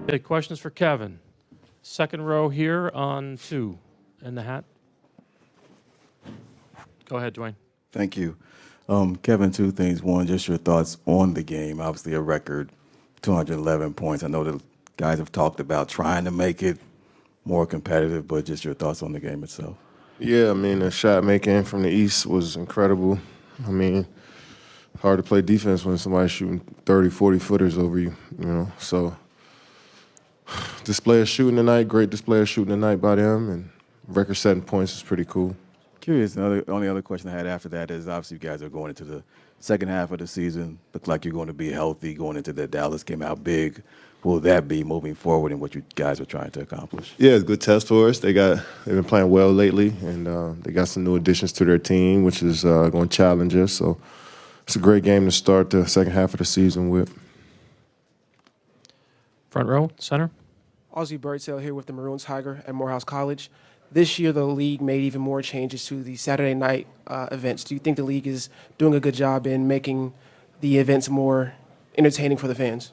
Okay, questions for Kevin. Second row here on 2 in the hat. Go ahead, Dwayne. Thank you. Kevin, two things. One, just your thoughts on the game. Obviously, a record 211 points. I know the guys have talked about trying to make it more competitive, but just your thoughts on the game itself. Yeah, I mean, the shot making from the East was incredible. I mean, hard to play defense when somebody's shooting 30, 40 footers over you, you know. So, display of shooting tonight, great display of shooting tonight by them, and record-setting points is pretty cool. Curious, the only other question I had after that is obviously you guys are going into the second half of the season. Look like you're going to be healthy going into the Dallas game. How big will that be moving forward in what you guys are trying to accomplish? Yeah, it's a good test for us. They've been playing well lately, and they got some new additions to their team, which is going to challenge us. So it's a great game to start the second half of the season with. Front row, center. Ozzie Birdsell here with the Maroon Tiger at Morehouse College. This year, the league made even more changes to the Saturday night events. Do you think the league is doing a good job in making the events more entertaining for the fans?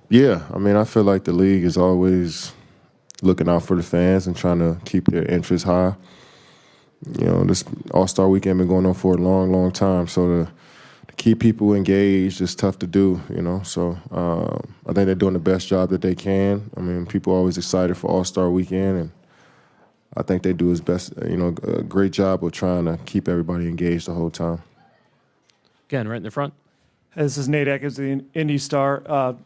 Yeah, I mean, I feel like the league is always looking out for the fans and trying to keep their interest high. You know, this All-Star Weekend been going on for a long, long time, so to keep people engaged is tough to do, you know. So I think they're doing the best job that they can. I mean, people are always excited for All-Star Weekend, and I think they do a great job of trying to keep everybody engaged the whole time. Again, right in the front. This is Nate Eckes, the Indy Star.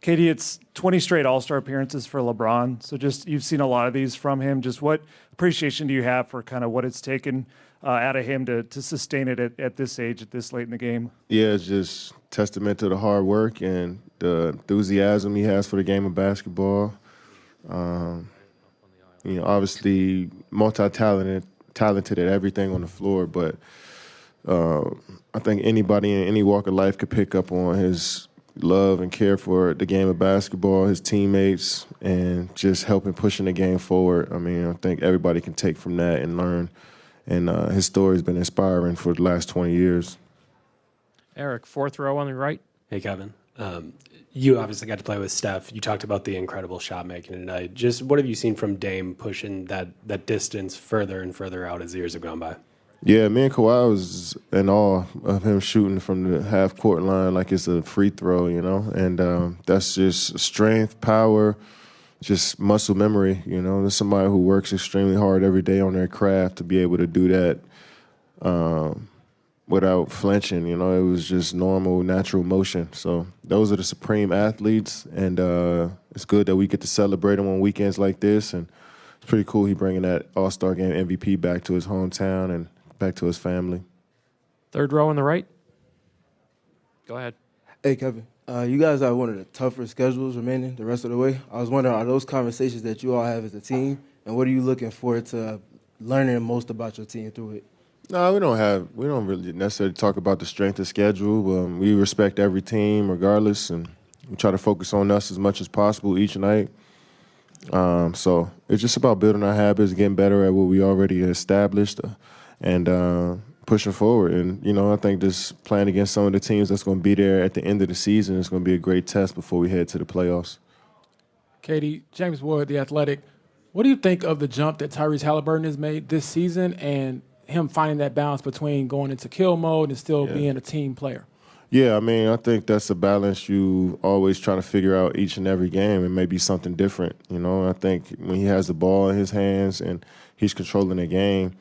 Katie, it's 20 straight All-Star appearances for LeBron. So just you've seen a lot of these from him. Just what appreciation do you have for kind of what it's taken out of him to sustain it at this age, at this late in the game? Yeah, it's just testament to the hard work and the enthusiasm he has for the game of basketball. Obviously talented at everything on the floor, but I think anybody in any walk of life could pick up on his love and care for the game of basketball, his teammates, and just helping pushing the game forward. I mean, I think everybody can take from that and learn. And his story has been inspiring for the last 20 years. Eric, fourth row on the right. Hey, Kevin. You obviously got to play with Steph. You talked about the incredible shot making tonight. Just what have you seen from Dame pushing that distance further and further out as the years have gone by? Yeah, me and Kawhi was in awe of him shooting from the half-court line like it's a free throw, you know. And that's just strength, power, just muscle memory, you know. There's somebody who works extremely hard every day on their craft to be able to do that without flinching, you know. It was just normal, natural motion. So those are the supreme athletes, and it's good that we get to celebrate them on weekends like this. And it's pretty cool he bringing that All-Star Game MVP back to his hometown and back to his family. Third row on the right. Go ahead. Hey, Kevin. You guys have one of the tougher schedules remaining the rest of the way. I was wondering, are those conversations that you all have as a team, and what are you looking forward to learning most about your team through it? No, we don't really necessarily talk about the strength of schedule. We respect every team regardless, and we try to focus on us as much as possible each night. So it's just about building our habits, getting better at what we already established, and pushing forward. And, you know, I think just playing against some of the teams that's going to be there at the end of the season is going to be a great test before we head to the playoffs. Katie, James Wood, The Athletic. What do you think of the jump that Tyrese Halliburton has made this season and him finding that balance between going into kill mode and still being a team player? Yeah, I mean, I think that's a balance you always try to figure out each and every game. It may be something different, you know. I think when he has the ball in his hands and he's controlling the game,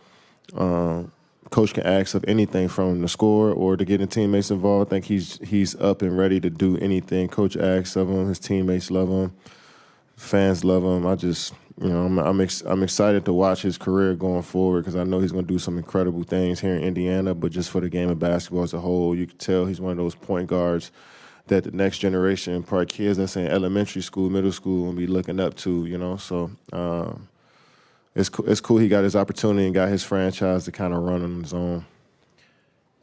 coach can ask of anything from the score or to getting teammates involved. I think he's up and ready to do anything coach asks of him. His teammates love him. Fans love him. I'm excited to watch his career going forward because I know he's going to do some incredible things here in Indiana, but just for the game of basketball as a whole, you can tell he's one of those point guards that the next generation, probably kids that's in elementary school, middle school, will be looking up to, you know. So it's cool he got his opportunity and got his franchise to kind of run on his own.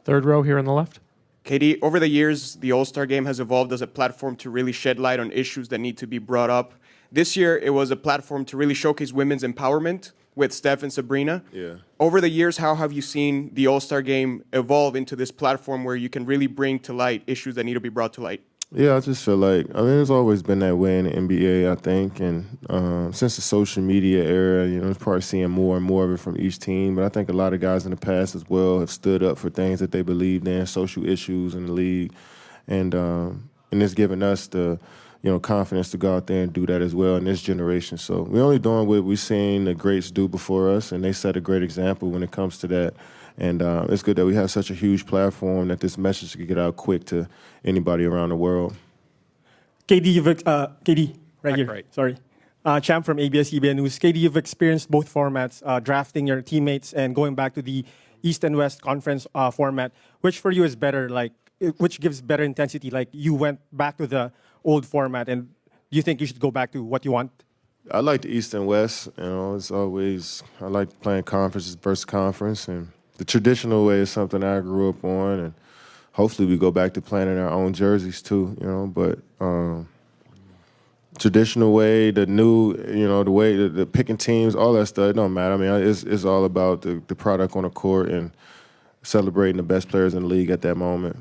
Third row here on the left. KD, over the years, the All-Star Game has evolved as a platform to really shed light on issues that need to be brought up. This year, it was a platform to really showcase women's empowerment with Steph and Sabrina. Yeah. Over the years, how have you seen the All-Star Game evolve into this platform where you can really bring to light issues that need to be brought to light? Yeah, I just feel like, I mean, it's always been that way in the NBA, I think. And since the social media era, you know, it's probably seeing more and more of it from each team. But I think a lot of guys in the past as well have stood up for things that they believed in, social issues in the league. And it's given us the, you know, confidence to go out there and do that as well in this generation. So we're only doing what we've seen the greats do before us, and they set a great example when it comes to that. And it's good that we have such a huge platform that this message can get out quick to anybody around the world. KD, KD, right here. Right. Sorry. Champ from ABS-CBN News. KD, you've experienced both formats, drafting your teammates and going back to the East and West Conference format. Which for you is better? Like, which gives better intensity? Like, you went back to the old format, and do you think you should go back to what you want? I like the East and West. You know, it's always, I like playing conferences versus conference, and the traditional way is something I grew up on, and hopefully we go back to playing in our own jerseys too, you know. But traditional way, the new, you know, the way, the picking teams, all that stuff, it don't matter. I mean, it's all about the product on the court and celebrating the best players in the league at that moment.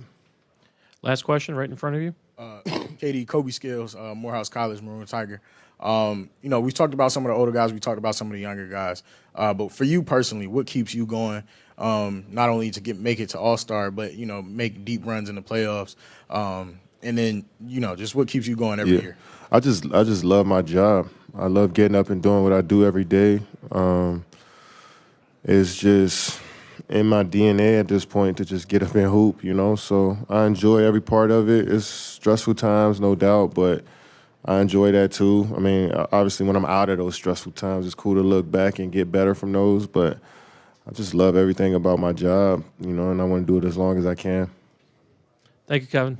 Last question right in front of you. KD, Kobe Skills, Morehouse College, Maroon Tiger. You know, we've talked about some of the older guys. We talked about some of the younger guys. But for you personally, what keeps you going? Not only to make it to All-Star, but, you know, make deep runs in the playoffs. And then, you know, just what keeps you going every year? I just love my job. I love getting up and doing what I do every day. It's just in my DNA at this point to just get up and hoop, you know. So I enjoy every part of it. It's stressful times, no doubt, but I enjoy that too. I mean, obviously when I'm out of those stressful times, it's cool to look back and get better from those, but I just love everything about my job, you know, and I want to do it as long as I can. Thank you, Kevin.